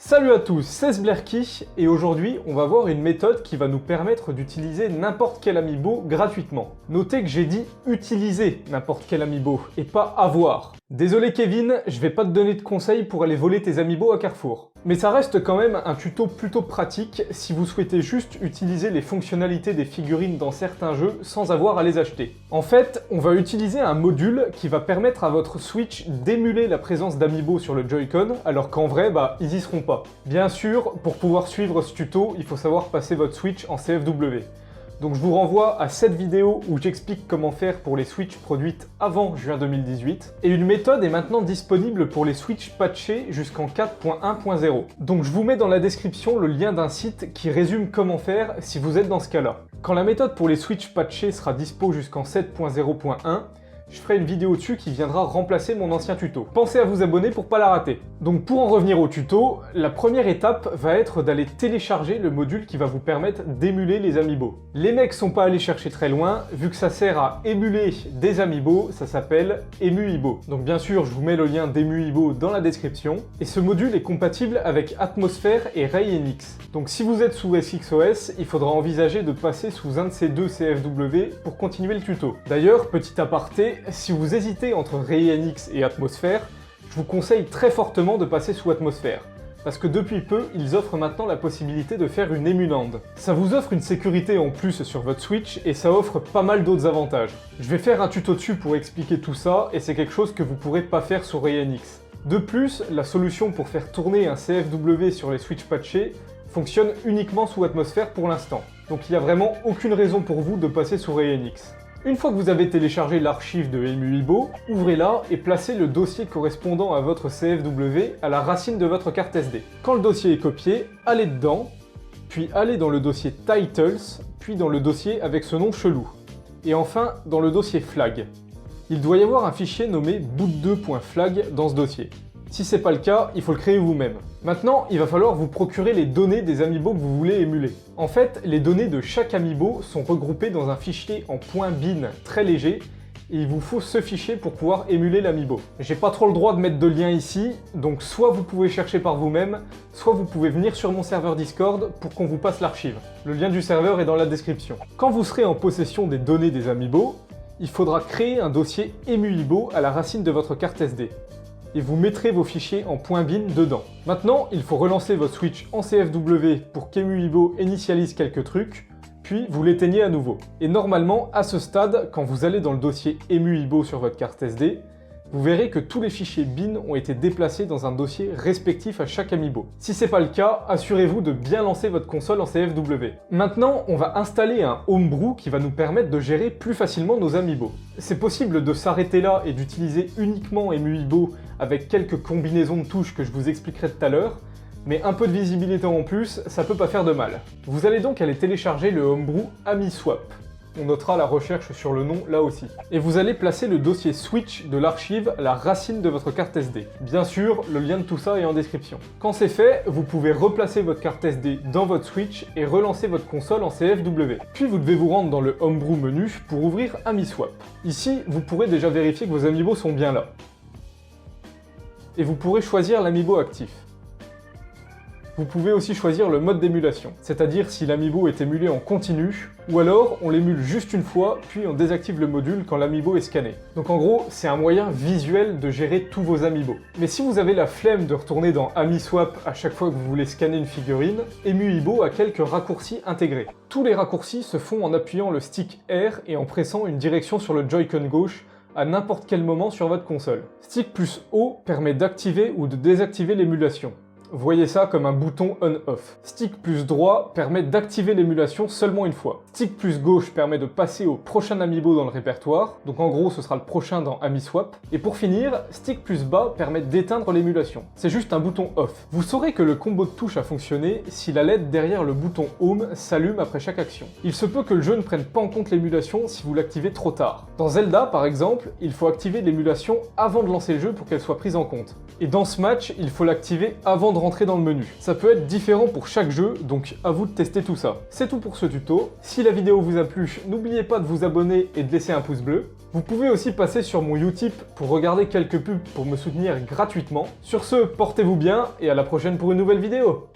Salut à tous, c'est Sblerky et aujourd'hui on va voir une méthode qui va nous permettre d'utiliser n'importe quel amiibo gratuitement. Notez que j'ai dit utiliser n'importe quel amiibo et pas avoir. Désolé Kevin, je vais pas te donner de conseils pour aller voler tes amiibo à Carrefour. Mais ça reste quand même un tuto plutôt pratique si vous souhaitez juste utiliser les fonctionnalités des figurines dans certains jeux sans avoir à les acheter. En fait, on va utiliser un module qui va permettre à votre Switch d'émuler la présence d'amiibo sur le Joy-Con, alors qu'en vrai, ils y seront pas. Bien sûr, pour pouvoir suivre ce tuto, il faut savoir passer votre Switch en CFW. Donc je vous renvoie à cette vidéo où j'explique comment faire pour les Switch produites avant juin 2018. Et une méthode est maintenant disponible pour les Switch patchés jusqu'en 4.1.0. Donc je vous mets dans la description le lien d'un site qui résume comment faire si vous êtes dans ce cas-là. Quand la méthode pour les Switch patchés sera dispo jusqu'en 7.0.1, je ferai une vidéo dessus qui viendra remplacer mon ancien tuto. Pensez à vous abonner pour pas la rater. Donc pour en revenir au tuto, la première étape va être d'aller télécharger le module qui va vous permettre d'émuler les amiibo. Les mecs sont pas allés chercher très loin, vu que ça sert à émuler des amiibo, ça s'appelle EmuIbo. Donc bien sûr, je vous mets le lien d'EmuIbo dans la description. Et ce module est compatible avec Atmosphere et RayNX. Donc si vous êtes sous SXOS, il faudra envisager de passer sous un de ces deux CFW pour continuer le tuto. D'ailleurs, petit aparté, si vous hésitez entre RayNX et Atmosphere, je vous conseille très fortement de passer sous Atmosphere, parce que depuis peu, ils offrent maintenant la possibilité de faire une Emunand. Ça vous offre une sécurité en plus sur votre Switch et ça offre pas mal d'autres avantages. Je vais faire un tuto dessus pour expliquer tout ça et c'est quelque chose que vous pourrez pas faire sur RayNX. De plus, la solution pour faire tourner un CFW sur les Switch patchés fonctionne uniquement sous Atmosphere pour l'instant. Donc il n'y a vraiment aucune raison pour vous de passer sous RayNX. Une fois que vous avez téléchargé l'archive de EmuIbo, ouvrez-la et placez le dossier correspondant à votre CFW à la racine de votre carte SD. Quand le dossier est copié, allez dedans, puis allez dans le dossier Titles, puis dans le dossier avec ce nom chelou. Et enfin, dans le dossier Flag. Il doit y avoir un fichier nommé boot2.flag dans ce dossier. Si c'est pas le cas, il faut le créer vous-même. Maintenant, il va falloir vous procurer les données des amiibo que vous voulez émuler. En fait, les données de chaque amiibo sont regroupées dans un fichier en .bin très léger, et il vous faut ce fichier pour pouvoir émuler l'amiibo. J'ai pas trop le droit de mettre de lien ici, donc soit vous pouvez chercher par vous-même, soit vous pouvez venir sur mon serveur Discord pour qu'on vous passe l'archive. Le lien du serveur est dans la description. Quand vous serez en possession des données des amiibo, il faudra créer un dossier EmuIbo à la racine de votre carte SD. Et vous mettrez vos fichiers en .bin dedans. Maintenant, il faut relancer votre Switch en CFW pour qu'EmuIbo initialise quelques trucs, puis vous l'éteignez à nouveau. Et normalement, à ce stade, quand vous allez dans le dossier EmuIbo sur votre carte SD, vous verrez que tous les fichiers bin ont été déplacés dans un dossier respectif à chaque amiibo. Si c'est pas le cas, assurez-vous de bien lancer votre console en CFW. Maintenant, on va installer un homebrew qui va nous permettre de gérer plus facilement nos amiibo. C'est possible de s'arrêter là et d'utiliser uniquement EmuIbo avec quelques combinaisons de touches que je vous expliquerai tout à l'heure, mais un peu de visibilité en plus, ça peut pas faire de mal. Vous allez donc aller télécharger le homebrew AmiSwap. On notera la recherche sur le nom là aussi. Et vous allez placer le dossier Switch de l'archive à la racine de votre carte SD. Bien sûr, le lien de tout ça est en description. Quand c'est fait, vous pouvez replacer votre carte SD dans votre Switch et relancer votre console en CFW. Puis vous devez vous rendre dans le Homebrew menu pour ouvrir AmiSwap. Ici, vous pourrez déjà vérifier que vos amiibo sont bien là. Et vous pourrez choisir l'amiibo actif. Vous pouvez aussi choisir le mode d'émulation, c'est-à-dire si l'amiibo est émulé en continu, ou alors on l'émule juste une fois, puis on désactive le module quand l'amiibo est scanné. Donc en gros, c'est un moyen visuel de gérer tous vos amiibo. Mais si vous avez la flemme de retourner dans AmiSwap à chaque fois que vous voulez scanner une figurine, EmuIbo a quelques raccourcis intégrés. Tous les raccourcis se font en appuyant le stick R et en pressant une direction sur le Joy-Con gauche à n'importe quel moment sur votre console. Stick plus O permet d'activer ou de désactiver l'émulation. Voyez ça comme un bouton on-off. Stick plus droit permet d'activer l'émulation seulement une fois. Stick plus gauche permet de passer au prochain amiibo dans le répertoire, donc en gros ce sera le prochain dans AmiSwap. Et pour finir, stick plus bas permet d'éteindre l'émulation. C'est juste un bouton off. Vous saurez que le combo de touches a fonctionné si la LED derrière le bouton Home s'allume après chaque action. Il se peut que le jeu ne prenne pas en compte l'émulation si vous l'activez trop tard. Dans Zelda par exemple, il faut activer l'émulation avant de lancer le jeu pour qu'elle soit prise en compte. Et dans Smash, il faut l'activer avant de rentrer dans le menu. Ça peut être différent pour chaque jeu, donc à vous de tester tout ça. C'est tout pour ce tuto. Si la vidéo vous a plu, n'oubliez pas de vous abonner et de laisser un pouce bleu. Vous pouvez aussi passer sur mon Utip pour regarder quelques pubs pour me soutenir gratuitement. Sur ce, portez-vous bien et à la prochaine pour une nouvelle vidéo.